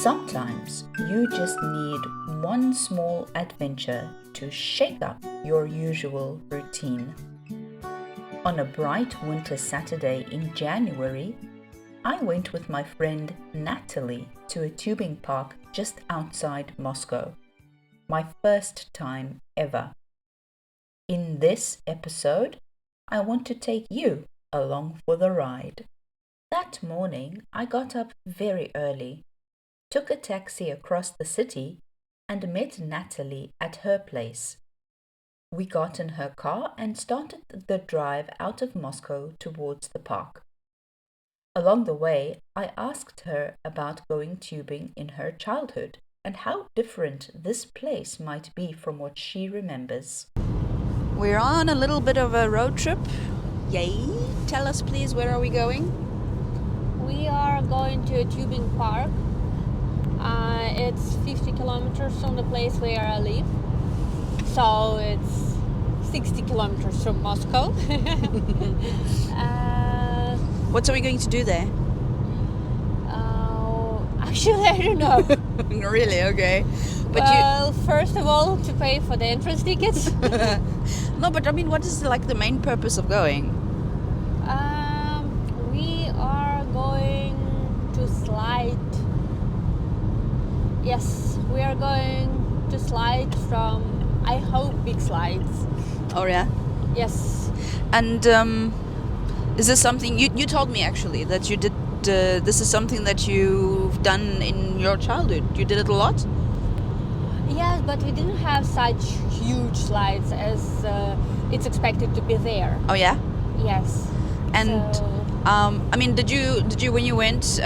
Sometimes you just need one small adventure to shake up your usual routine. On a bright winter Saturday in January, I went with my friend Natalie to a tubing park just outside Moscow. My first time ever. In this episode, I want to take you along for the ride. That morning, I got up very early, took a taxi across the city, and met Natalie at her place. We got in her car and started the drive out of Moscow towards the park. Along the way, I asked her about going tubing in her childhood and how different this place might be from what she remembers. We're on a little bit of a road trip. Yay! Tell us please, where are we going? We are going to a tubing park. It's 50 kilometers from the place where I live. So it's 60 kilometers from Moscow. What are we going to do there? Actually, I don't know. Really? Okay. But first of all, to pay for the entrance tickets. No, but I mean, what is like the main purpose of going? We are going to slide. Yes, we are going to slide from, I hope, big slides. Oh yeah. Yes. And is this something you told me actually that you did? This is something that you've done in your childhood. You did it a lot? Yes, but we didn't have such huge slides as it's expected to be there. Oh yeah. Yes. And I mean, did you when you went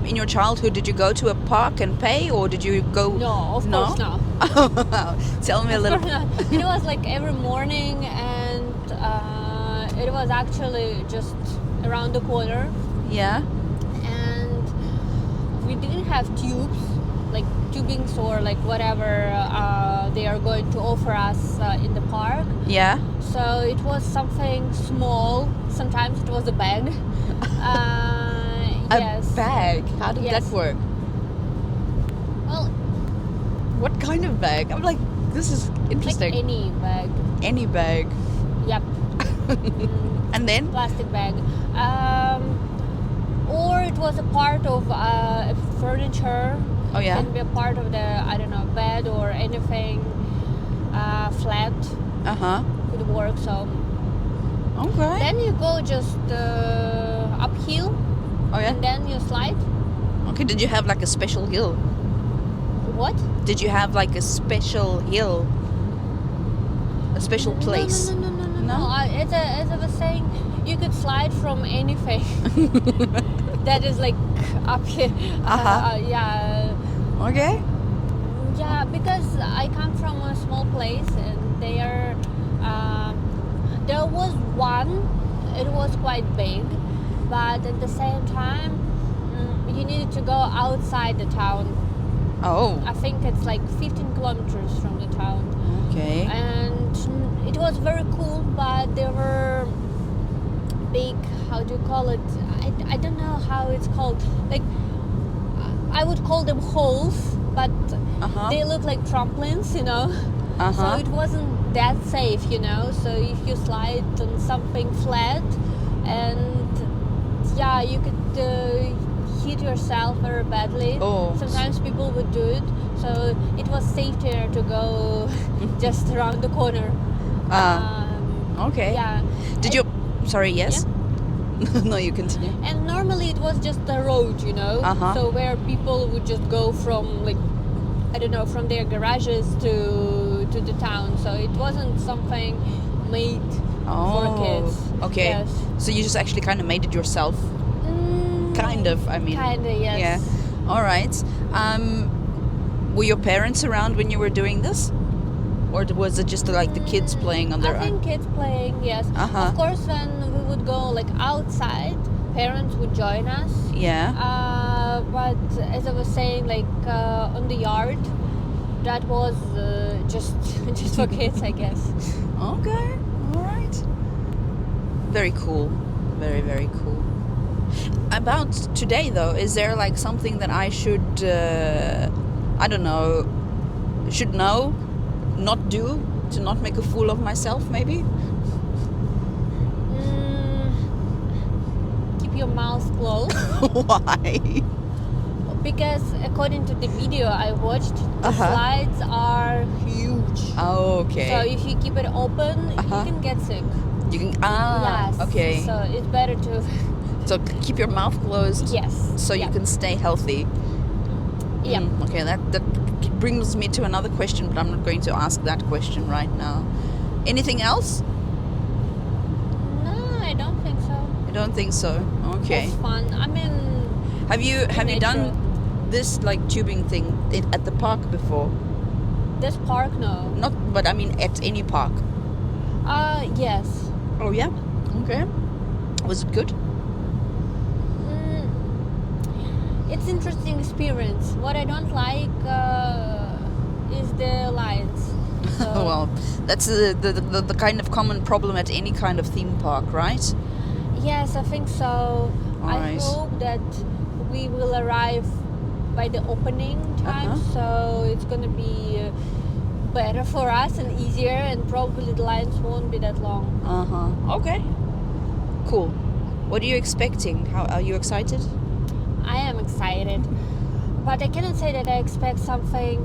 in your childhood, did you go to a park and pay, or did you go? No, of course not. Tell me a little. It was like every morning, and it was actually just around the corner. Yeah. And we didn't have tubes, like tubings or like whatever they are going to offer us in the park. Yeah. So it was something small. Sometimes it was a bag. Yes. A bag? How did that work? Well, what kind of bag? I'm like, this is interesting. like any bag. Any bag. Yep. And then? Plastic bag. Or it was a part of furniture. Oh yeah. It can be a part of the, I don't know, bed or anything flat. Could work. So. Okay. Then you go just uphill. Oh yeah. And then you slide. Okay. Did you have like a special hill? What? Did you have like a special hill? A special place? No. As I was saying, you could slide from anything that is like up here. Yeah. Okay. Yeah, because I come from a small place, and there was one. It was quite big, but at the same time, you needed to go outside the town. Oh. I think it's like 15 kilometers from the town. Okay. And it was very cool, but there were big, how do you call it? I don't know how it's called. Like, I would call them holes, but they look like trampolines, you know? So it wasn't that safe, you know? So if you slide on something flat, and yeah, you could hit yourself very badly. Oh. Sometimes people would do it. So it was safer to go just around the corner. Okay. Yeah. Did you? Sorry. Yes. Yeah. No, you continue. And normally it was just a road, you know. So where people would just go from, like, I don't know, from their garages to the town. So it wasn't something made for kids. Okay. Yes. So you just actually kind of made it yourself. Kind of. I mean. Kinda, yes. Yeah. All right. Were your parents around when you were doing this? Or was it just like the kids playing on their own? I think kids playing, yes. Of course, when we would go like outside, parents would join us. Yeah. But as I was saying, like on the yard, that was just for kids, I guess. Okay. All right. Very cool. Very, very cool. About today, though, is there like something that I should, I don't know, should know, not do, to not make a fool of myself, maybe? Keep your mouth closed. Why? Because according to the video I watched, the Uh-huh. slides are huge. Oh, okay. So if you keep it open, Uh-huh. you can get sick. You can, Yes. okay. So it's better to So keep your mouth closed. yes. So you Yeah. can stay healthy. Yeah. Okay, that brings me to another question, but I'm not going to ask that question right now. Anything else? No, I don't think so. I don't think so. Okay. It's fun. I mean, Have you done natural. this like tubing thing at the park before? This park, no. Not, but I mean at any park. Yes. Oh yeah. Okay. Was it good? It's interesting experience. What I don't like is the lines. So, Well, that's the kind of common problem at any kind of theme park, right? yes, I think so. I Alright. hope that we will arrive by the opening time, so it's gonna be better for us and easier, and probably the lines won't be that long. Okay. Cool. What are you expecting? How are you excited? I am excited, but I cannot say that I expect something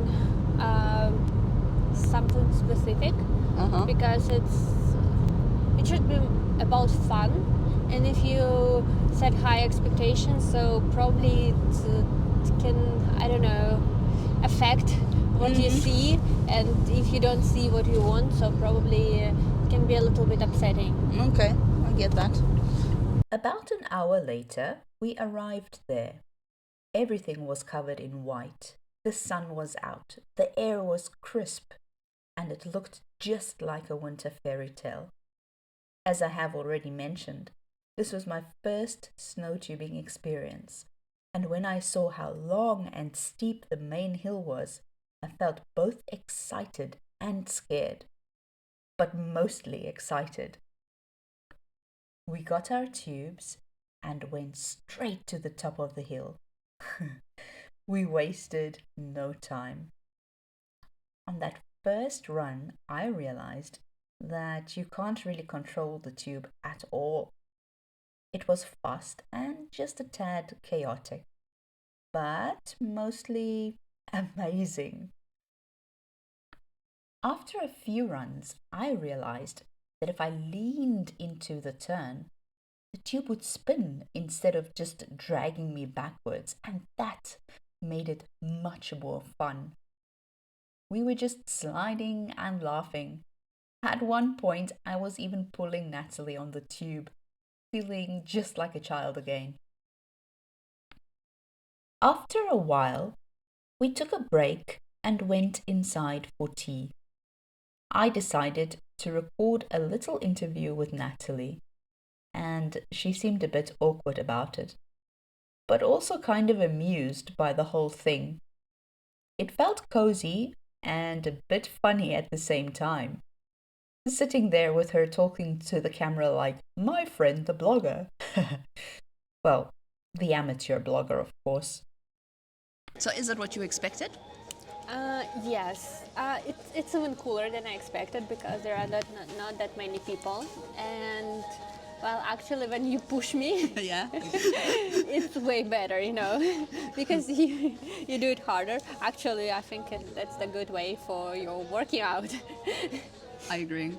specific, because it should be about fun, and if you set high expectations, so probably it can, I don't know, affect what you see, and if you don't see what you want, so probably it can be a little bit upsetting. Okay, I get that. About an hour later, we arrived there. Everything was covered in white. The sun was out, the air was crisp, and it looked just like a winter fairy tale. As I have already mentioned, this was my first snow tubing experience, and when I saw how long and steep the main hill was, I felt both excited and scared, but mostly excited. We got our tubes and went straight to the top of the hill. We wasted no time. On that first run, I realized that you can't really control the tube at all. It was fast and just a tad chaotic, but mostly amazing. After a few runs, I realized that if I leaned into the turn, the tube would spin instead of just dragging me backwards, and that made it much more fun. We were just sliding and laughing. At one point, I was even pulling Natalie on the tube, feeling just like a child again. After a while, we took a break and went inside for tea. I decided to record a little interview with Natalie, and she seemed a bit awkward about it, but also kind of amused by the whole thing. It felt cozy and a bit funny at the same time, sitting there with her talking to the camera like my friend the blogger. Well, the amateur blogger, of course. So is that what you expected? Yes, it's even cooler than I expected, because there are not that many people, and well, actually, when you push me, Yeah. it's way better, because you do it harder. Actually, I think that's the good way for your working out. I agree.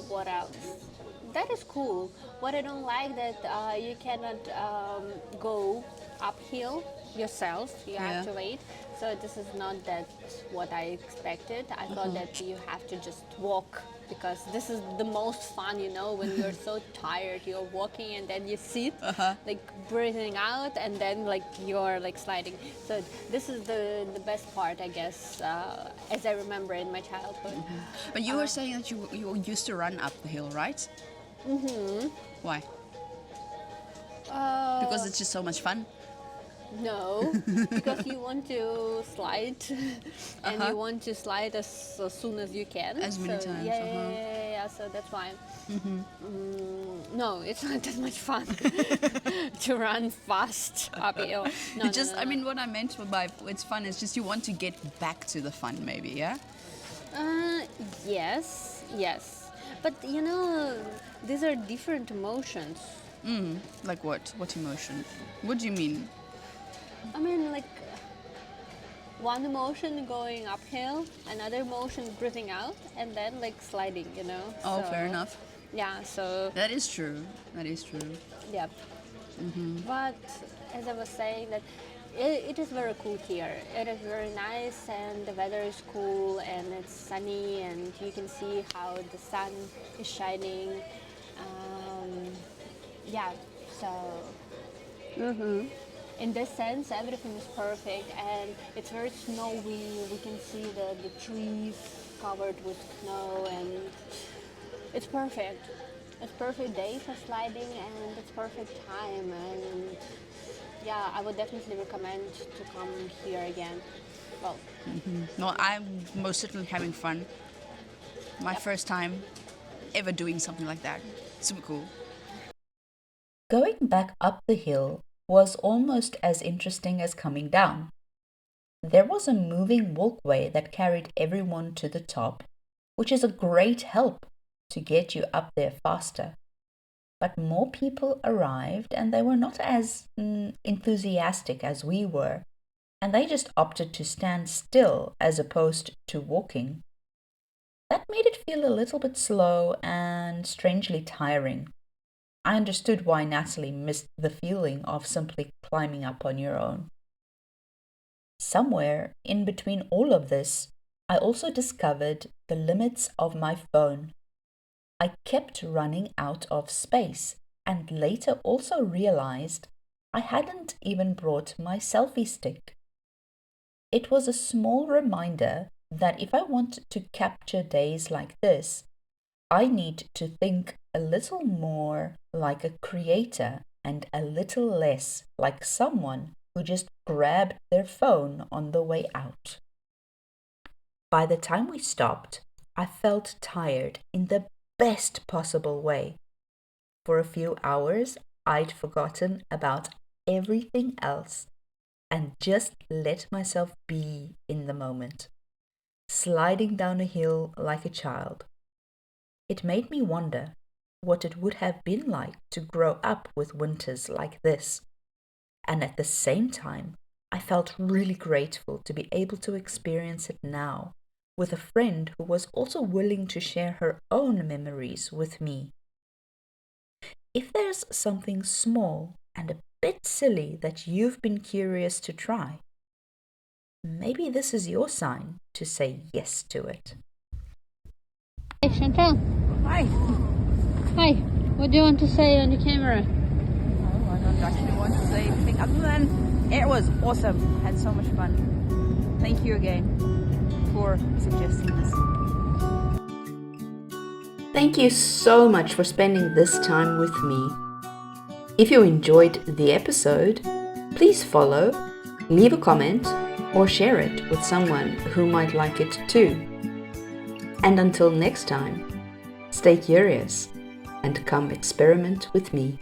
What else? That is cool. What I don't like that you cannot go uphill yourself. You have to wait. So this is not that what I expected. I thought that you have to just walk, because this is the most fun, when you're so tired, you're walking and then you sit, like breathing out, and then like you're like sliding. So this is the best part, I guess, as I remember in my childhood. But you were saying that you used to run up the hill, right? Why? Because it's just so much fun. No, because you want to slide, and you want to slide as soon as you can. As many times, Yeah, so that's why. No, it's not that much fun to run fast uphill. No, You just, I mean, what I meant by it's fun is just you want to get back to the fun, maybe, yeah? Yes. But these are different emotions. Like what? What emotion? What do you mean? I mean, like one emotion going uphill, another emotion breathing out, and then like sliding, Oh, So, fair enough. Yeah, so That is true. That is true. yeah. But as I was saying, that it is very cool here. It is very nice, and the weather is cool, and it's sunny, and you can see how the sun is shining. Yeah, so in this sense, everything is perfect, and it's very snowy. We can see the trees covered with snow, and it's perfect. It's perfect day for sliding, and it's perfect time. And yeah, I would definitely recommend to come here again. Well, No, I'm most certainly having fun. My first time ever doing something like that. Super cool. Going back up the hill was almost as interesting as coming down. There was a moving walkway that carried everyone to the top, which is a great help to get you up there faster. But more people arrived and they were not as enthusiastic as we were, and they just opted to stand still as opposed to walking. That made it feel a little bit slow and strangely tiring. I understood why Natalie missed the feeling of simply climbing up on your own. Somewhere in between all of this, I also discovered the limits of my phone. I kept running out of space and later also realized I hadn't even brought my selfie stick. It was a small reminder that if I want to capture days like this, I need to think a little more like a creator and a little less like someone who just grabbed their phone on the way out. By the time we stopped, I felt tired in the best possible way. For a few hours, I'd forgotten about everything else and just let myself be in the moment, sliding down a hill like a child. It made me wonder what it would have been like to grow up with winters like this. And at the same time, I felt really grateful to be able to experience it now with a friend who was also willing to share her own memories with me. If there's something small and a bit silly that you've been curious to try, maybe this is your sign to say yes to it. hey Chantal. Hi. Hi. What do you want to say on the camera? Oh, I don't actually want to say anything other than it was awesome. I had so much fun. Thank you again for suggesting this. Thank you so much for spending this time with me. If you enjoyed the episode, please follow, leave a comment, or share it with someone who might like it too. And until next time, stay curious and come experiment with me.